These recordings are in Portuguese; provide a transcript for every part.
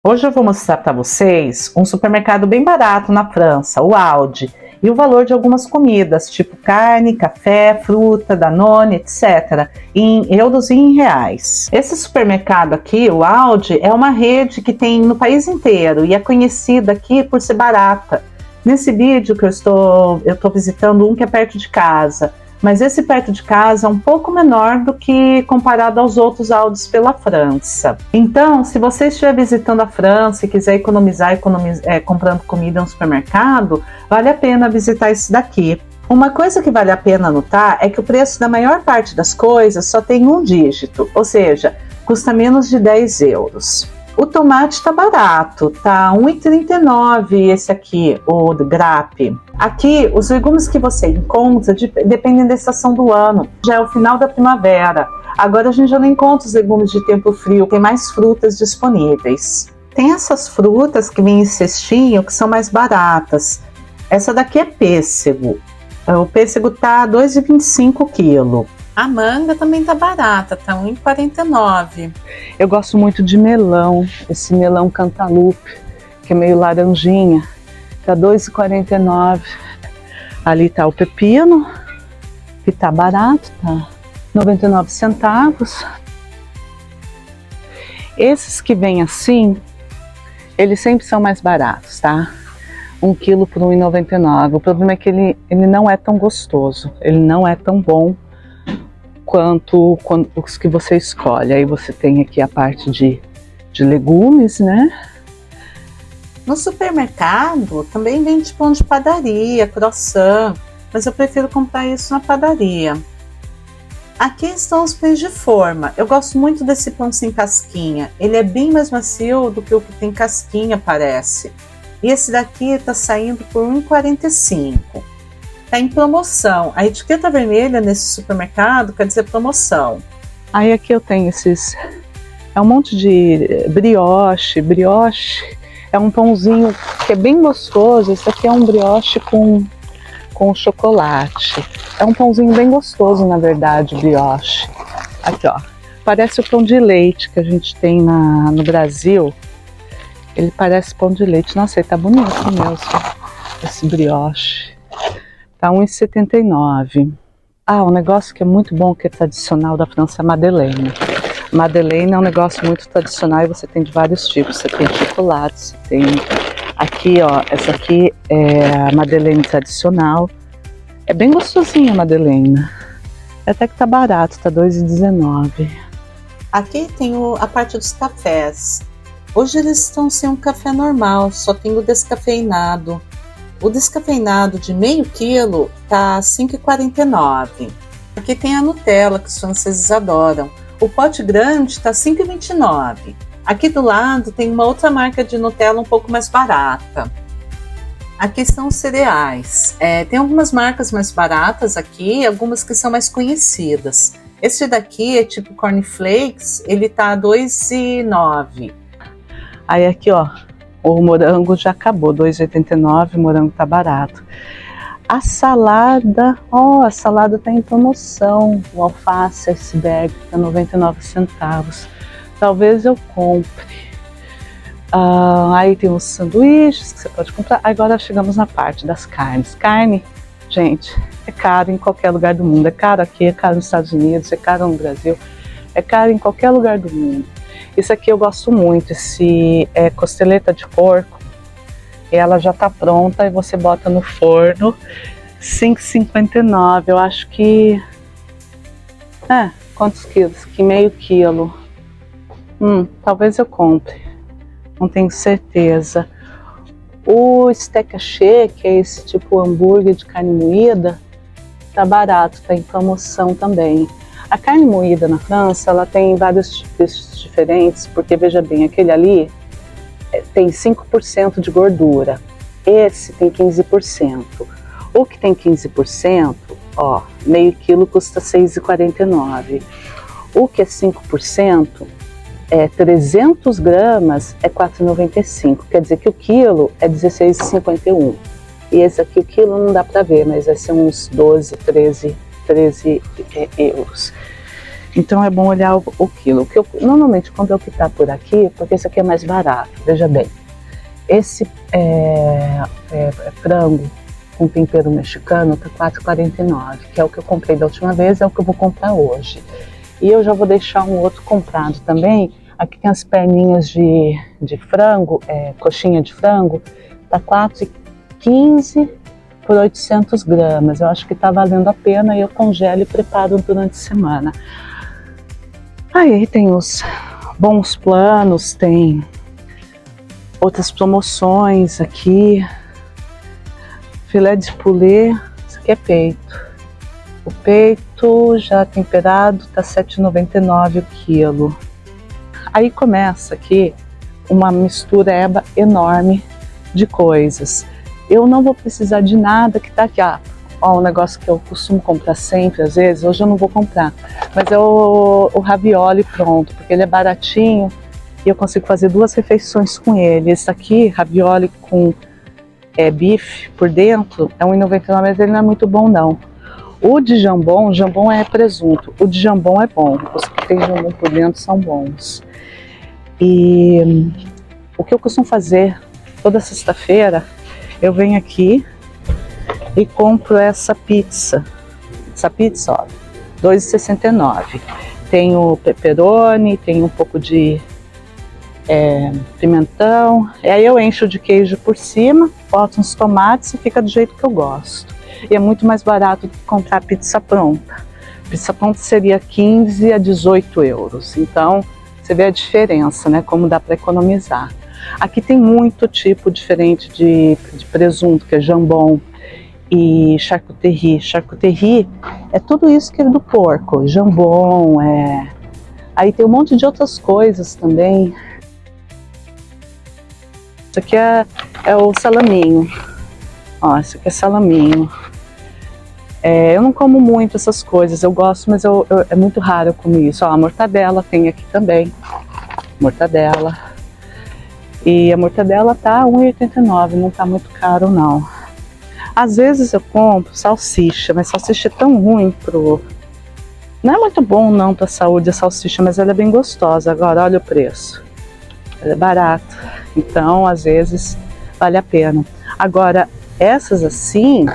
Hoje eu vou mostrar para vocês um supermercado bem barato na França, o Aldi, e o valor de algumas comidas, tipo carne, café, fruta, Danone, etc., em euros e em reais. Esse supermercado aqui, o Aldi, é uma rede que tem no país inteiro e é conhecida aqui por ser barata. Nesse vídeo que eu estou visitando um que é perto de casa, mas esse perto de casa é um pouco menor do que comparado aos outros Aldis pela França. Então, se você estiver visitando a França e quiser economizar comprando comida no supermercado, vale a pena visitar esse daqui. Uma coisa que vale a pena notar é que o preço da maior parte das coisas só tem um dígito, ou seja, custa menos de 10 euros. O tomate está barato, tá 1,39 esse aqui, o Grappe. Aqui, os legumes que você encontra dependem da estação do ano. Já é o final da primavera. Agora a gente já não encontra os legumes de tempo frio, tem mais frutas disponíveis. Tem essas frutas que vêm em cestinho que são mais baratas. Essa daqui é pêssego. O pêssego tá 2,25 kg. A manga também tá barata, tá 1,49. Eu gosto muito de melão, esse melão cantaloupe, que é meio laranjinha, tá 2,49. Ali tá o pepino, que tá barato, tá 99 centavos. Esses que vêm assim, eles sempre são mais baratos, tá? 1 quilo por 1,99. O problema é que ele não é tão gostoso, ele não é tão bom quanto os que você escolhe. Aí você tem aqui a parte de legumes, né? No supermercado também vende pão de padaria, croissant, mas eu prefiro comprar isso na padaria. Aqui estão os pães de forma. Eu gosto muito desse pão sem casquinha. Ele é bem mais macio do que o que tem casquinha, parece. E esse daqui está saindo por 1,45. Está em promoção. A etiqueta vermelha nesse supermercado quer dizer promoção. Aí aqui eu tenho é um monte de brioche. Brioche é um pãozinho que é bem gostoso. Esse aqui é um brioche com chocolate. É um pãozinho bem gostoso, na verdade, brioche. Aqui, ó. Parece o pão de leite que a gente tem no Brasil. Ele parece pão de leite. Nossa, ele tá bonito mesmo, esse brioche. Tá 1,79. Ah, um negócio que é muito bom, que é tradicional da França, é a Madeleine. Madeleine é um negócio muito tradicional e você tem de vários tipos. Você tem chocolate, você tem... Aqui, ó, essa aqui é a Madeleine tradicional. É bem gostosinha a Madeleine. Até que tá barato, tá 2,19. Aqui tem a parte dos cafés. Hoje eles estão sem um café normal, só tem o descafeinado. O descafeinado de meio quilo tá 5,49. Aqui tem a Nutella, que os franceses adoram. O pote grande tá 5,29. Aqui do lado tem uma outra marca de Nutella um pouco mais barata. Aqui estão os cereais. Tem algumas marcas mais baratas aqui, algumas que são mais conhecidas. Esse daqui é tipo cornflakes, ele tá 2,09. Aí aqui, ó, o morango já acabou, 2,89, o morango tá barato. A salada, a salada tá em promoção. O alface iceberg tá 99 centavos. Talvez eu compre. Aí tem os sanduíches que você pode comprar. Agora chegamos na parte das carnes. Carne, gente, é caro em qualquer lugar do mundo. É caro aqui, é caro nos Estados Unidos, é caro no Brasil, é caro em qualquer lugar do mundo. Esse aqui eu gosto muito, esse é costeleta de porco. Ela já tá pronta e você bota no forno, 5,59. Eu acho que... quantos quilos? Que meio quilo. Talvez eu compre. Não tenho certeza. O steak haché, que é esse tipo hambúrguer de carne moída, tá barato, tá em promoção também. A carne moída na França, ela tem vários tipos diferentes, porque veja bem, aquele ali tem 5% de gordura, esse tem 15%. O que tem 15%, ó, meio quilo custa 6,49. O que é 5%, 300 gramas é 4,95, quer dizer que o quilo é 16,51. E esse aqui, o quilo não dá para ver, mas vai ser uns 12, 13 euros. Então é bom olhar o quilo. Que eu normalmente quando eu optar por aqui, porque esse aqui é mais barato, veja bem. Esse frango com tempero mexicano tá R$4,49, que é o que eu comprei da última vez, é o que eu vou comprar hoje. E eu já vou deixar um outro comprado também. Aqui tem as perninhas de frango, coxinha de frango, tá R$4,15 por 800 gramas. Eu acho que tá valendo a pena e eu congelo e preparo durante a semana. Aí tem os bons planos, tem outras promoções aqui. Filé de poulet, isso aqui é peito. O peito já temperado tá R$7,99 o quilo. Aí começa aqui uma mistureba enorme de coisas. Eu não vou precisar de nada que tá aqui. Ó, um negócio que eu costumo comprar sempre, às vezes, hoje eu não vou comprar. Mas é o ravioli pronto, porque ele é baratinho e eu consigo fazer 2 refeições com ele. Esse aqui, ravioli com bife por dentro, é R$1,99, mas ele não é muito bom não. O de jambon é presunto, o de jambon é bom, os que tem jambon por dentro são bons. E o que eu costumo fazer toda sexta-feira, eu venho aqui e compro essa pizza, ó, R$2,69. Tem o pepperoni, tem um pouco de pimentão, e aí eu encho de queijo por cima, boto uns tomates e fica do jeito que eu gosto. E é muito mais barato do que comprar pizza pronta. Pizza pronta seria 15 a 18 euros, então você vê a diferença, né, como dá para economizar. Aqui tem muito tipo diferente de presunto, que é jambon e charcuterie. Charcuterie é tudo isso que é do porco, jambon, aí tem um monte de outras coisas também. Isso aqui é o salaminho. Ó, isso aqui é salaminho. Eu não como muito essas coisas, eu gosto, mas é muito raro eu comer isso. Ó, a mortadela tem aqui também. Mortadela. E a mortadela tá R$1,89, não tá muito caro não. Às vezes eu compro salsicha, mas salsicha é tão ruim não é muito bom não pra saúde a salsicha, mas ela é bem gostosa. Agora olha o preço. Ela é barata, então às vezes vale a pena. Agora, essas assim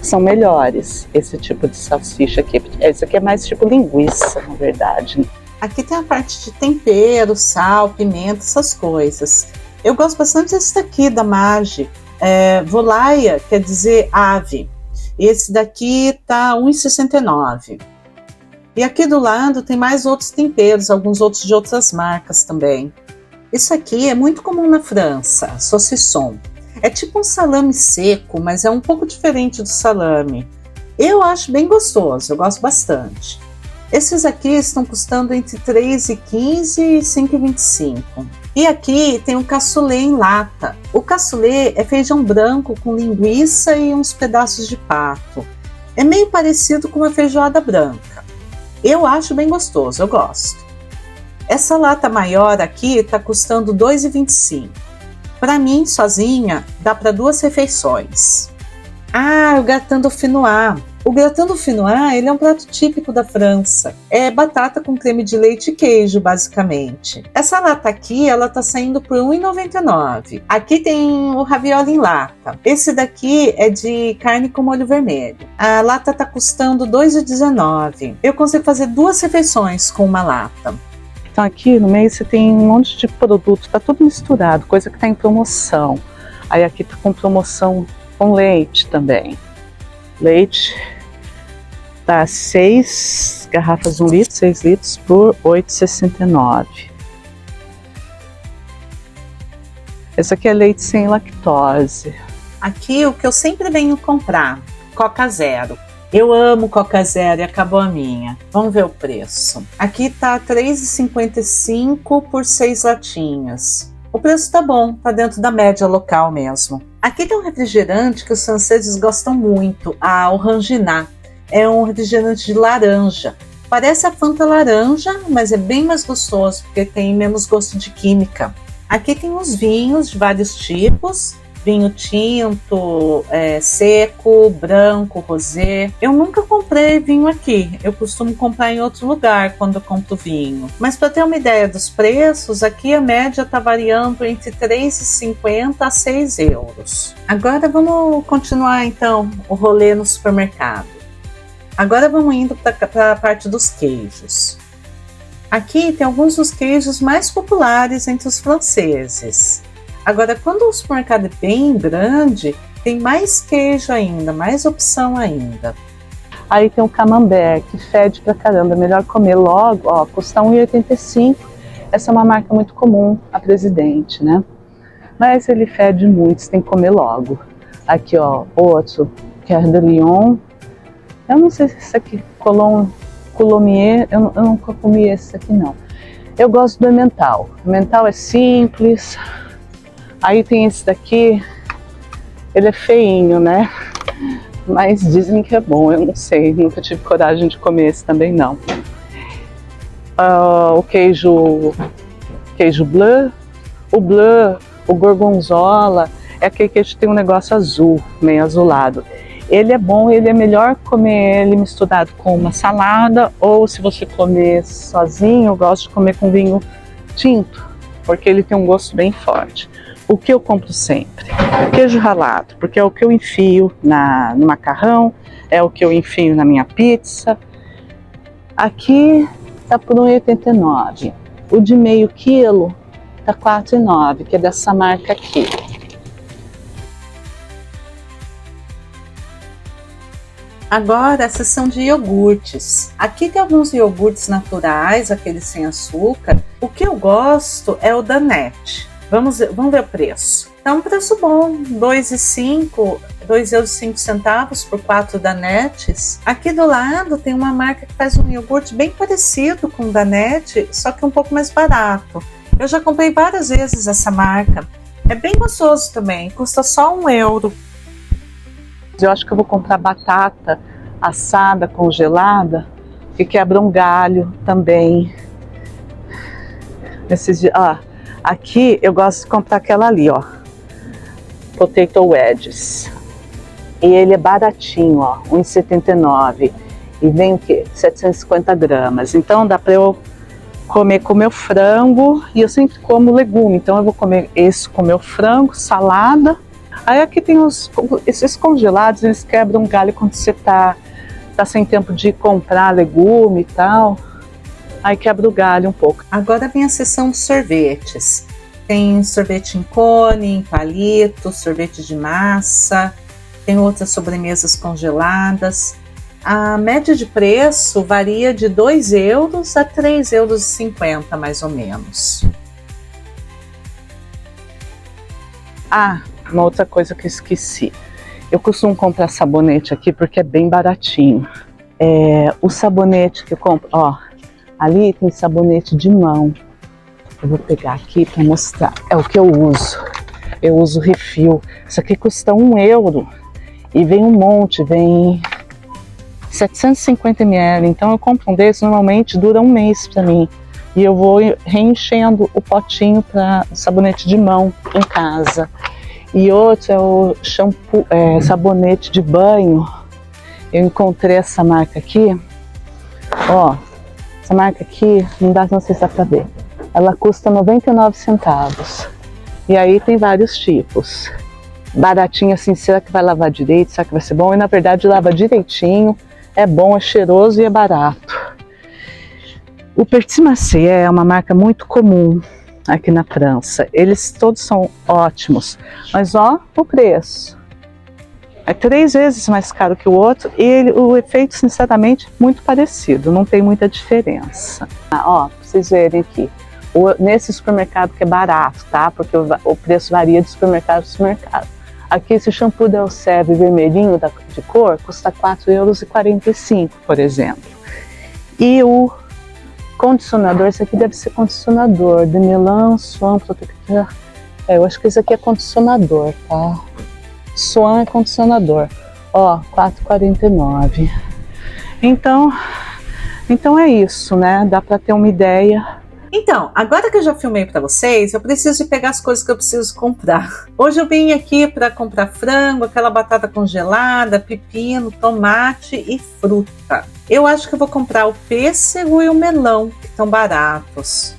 são melhores, esse tipo de salsicha aqui. Esse aqui é mais tipo linguiça, na verdade. Aqui tem a parte de tempero, sal, pimenta, essas coisas. Eu gosto bastante desse daqui, da Maggi. Volaia, quer dizer ave. Esse daqui tá R$1,69. E aqui do lado tem mais outros temperos, alguns outros de outras marcas também. Isso aqui é muito comum na França, saucisson. É tipo um salame seco, mas é um pouco diferente do salame. Eu acho bem gostoso, eu gosto bastante. Esses aqui estão custando entre R$3,15 e R$5,25. E aqui tem um cassoulet em lata. O cassoulet é feijão branco com linguiça e uns pedaços de pato. É meio parecido com uma feijoada branca. Eu acho bem gostoso, eu gosto. Essa lata maior aqui está custando R$2,25. Para mim, sozinha, dá para 2 refeições. O gratin dauphinois. O gratin dauphinois, ele é um prato típico da França. É batata com creme de leite e queijo, basicamente. Essa lata aqui, ela tá saindo por R$1,99. Aqui tem o ravioli em lata. Esse daqui é de carne com molho vermelho. A lata tá custando R$2,19. Eu consigo fazer 2 refeições com uma lata. Então aqui no meio você tem um monte de produto, tá tudo misturado, coisa que tá em promoção. Aí aqui tá com promoção com leite também. Leite tá 6 garrafas de 1 litro, 6 litros por R$8,69. Esse aqui é leite sem lactose. Aqui o que eu sempre venho comprar, Coca Zero. Eu amo Coca Zero e acabou a minha. Vamos ver o preço. Aqui tá R$3,55 por 6 latinhas. O preço tá bom, tá dentro da média local mesmo. Aqui tem um refrigerante que os franceses gostam muito, a Orangina. É um refrigerante de laranja. Parece a Fanta laranja, mas é bem mais gostoso, porque tem menos gosto de química. Aqui tem os vinhos de vários tipos. vinho tinto, seco, branco, rosé. Eu nunca comprei vinho aqui, eu costumo comprar em outro lugar quando eu compro vinho. Mas para ter uma ideia dos preços, aqui a média está variando entre 3,50 a 6 euros. Agora vamos continuar então o rolê no supermercado. Agora vamos indo para a parte dos queijos. Aqui tem alguns dos queijos mais populares entre os franceses. Agora, quando o supermercado é bem grande, tem mais queijo ainda, mais opção ainda. Aí tem o camembert, que fede pra caramba, é melhor comer logo, ó, custa 1,85. Essa é uma marca muito comum, a Presidente, né? Mas ele fede muito, você tem que comer logo. Aqui, ó, outro, Coeur de Lion. Eu não sei se esse aqui, Coulommiers, eu nunca comi esse aqui não. Eu gosto do Emmental. O Emmental é simples. Aí tem esse daqui, ele é feinho, né? Mas dizem que é bom, eu não sei, nunca tive coragem de comer esse também não. O queijo bleu, o gorgonzola, é aquele queijo que tem um negócio azul, meio azulado. Ele é bom, ele é melhor comer ele misturado com uma salada, ou se você comer sozinho, eu gosto de comer com vinho tinto, porque ele tem um gosto bem forte. O que eu compro sempre? Queijo ralado, porque é o que eu enfio no macarrão, é o que eu enfio na minha pizza. Aqui tá por 1,89. O de meio quilo tá 4,9, que é dessa marca aqui. Agora a seção de iogurtes. Aqui tem alguns iogurtes naturais, aqueles sem açúcar. O que eu gosto é o Danette. Vamos ver o preço. Tá um preço bom, 2,05 euros por 4 Danettes. Aqui do lado tem uma marca que faz um iogurte bem parecido com o Danette, só que um pouco mais barato. Eu já comprei várias vezes essa marca. É bem gostoso também, custa só 1 euro. Eu acho que eu vou comprar batata assada, congelada, que quebra um galho também. Aqui eu gosto de comprar aquela ali, ó, Potato Wedges. E ele é baratinho, ó, 1,79. E vem o quê? 750 gramas. Então dá para eu comer com meu frango, e eu sempre como legume, então eu vou comer esse com meu frango, salada. Aí aqui tem esses congelados, eles quebram um galho quando você tá sem tempo de comprar legume e tal. Aí quebra o galho um pouco. Agora vem a seção de sorvetes. Tem sorvete em cone, em palito, sorvete de massa, tem outras sobremesas congeladas. A média de preço varia de 2 euros a 3,50 euros, mais ou menos. Uma outra coisa que eu esqueci. Eu costumo comprar sabonete aqui porque é bem baratinho. O sabonete que eu compro, ó, ali tem sabonete de mão. Eu vou pegar aqui para mostrar. É o que eu uso. Eu uso refil. Isso aqui custa 1 euro e vem um monte, vem 750 ml. Então eu compro um desses, normalmente dura um mês para mim. E eu vou reenchendo o potinho para sabonete de mão em casa. E outro é o shampoo, sabonete de banho. Eu encontrei essa marca aqui. Ó, essa marca aqui, não sei se dá pra ver. Ela custa 99 centavos. E aí tem vários tipos. Baratinho assim, será que vai lavar direito? Será que vai ser bom? E na verdade lava direitinho, é bom, é cheiroso e é barato. O Petit Massé é uma marca muito comum aqui na França. Eles todos são ótimos, mas ó o preço. É 3 vezes mais caro que o outro e o efeito, sinceramente, muito parecido, não tem muita diferença. Ó, pra vocês verem aqui, nesse supermercado que é barato, tá? Porque o preço varia de supermercado para supermercado. Aqui esse shampoo da Elseve vermelhinho de cor custa 4,45 euros, por exemplo. E o condicionador, esse aqui deve ser condicionador, de Melan, Swan Protecteur. Eu acho que esse aqui é condicionador, tá? Swan é condicionador. Ó, 4,49. Então é isso, né? Dá para ter uma ideia. Então, Então, agora que eu já filmei para vocês, eu preciso de pegar as coisas que eu preciso comprar. Hoje eu vim aqui para comprar frango, aquela batata congelada, pepino, tomate e fruta. Eu acho que eu vou comprar o pêssego e o melão, que estão baratos.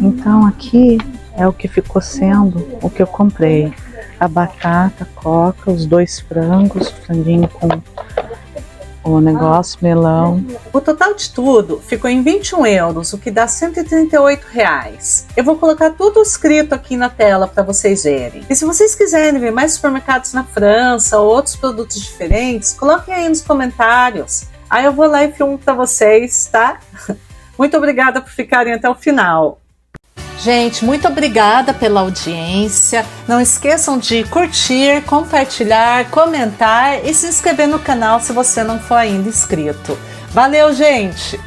Então aqui é o que ficou sendo o que eu comprei. A batata, coca, os 2 frangos, o franguinho com o negócio, melão. O total de tudo ficou em 21 euros, o que dá 138 reais. Eu vou colocar tudo escrito aqui na tela para vocês verem. E se vocês quiserem ver mais supermercados na França ou outros produtos diferentes, coloquem aí nos comentários. Aí eu vou lá e filmo para vocês, tá? Muito obrigada por ficarem até o final. Gente, muito obrigada pela audiência. Não esqueçam de curtir, compartilhar, comentar e se inscrever no canal se você não for ainda inscrito. Valeu, gente!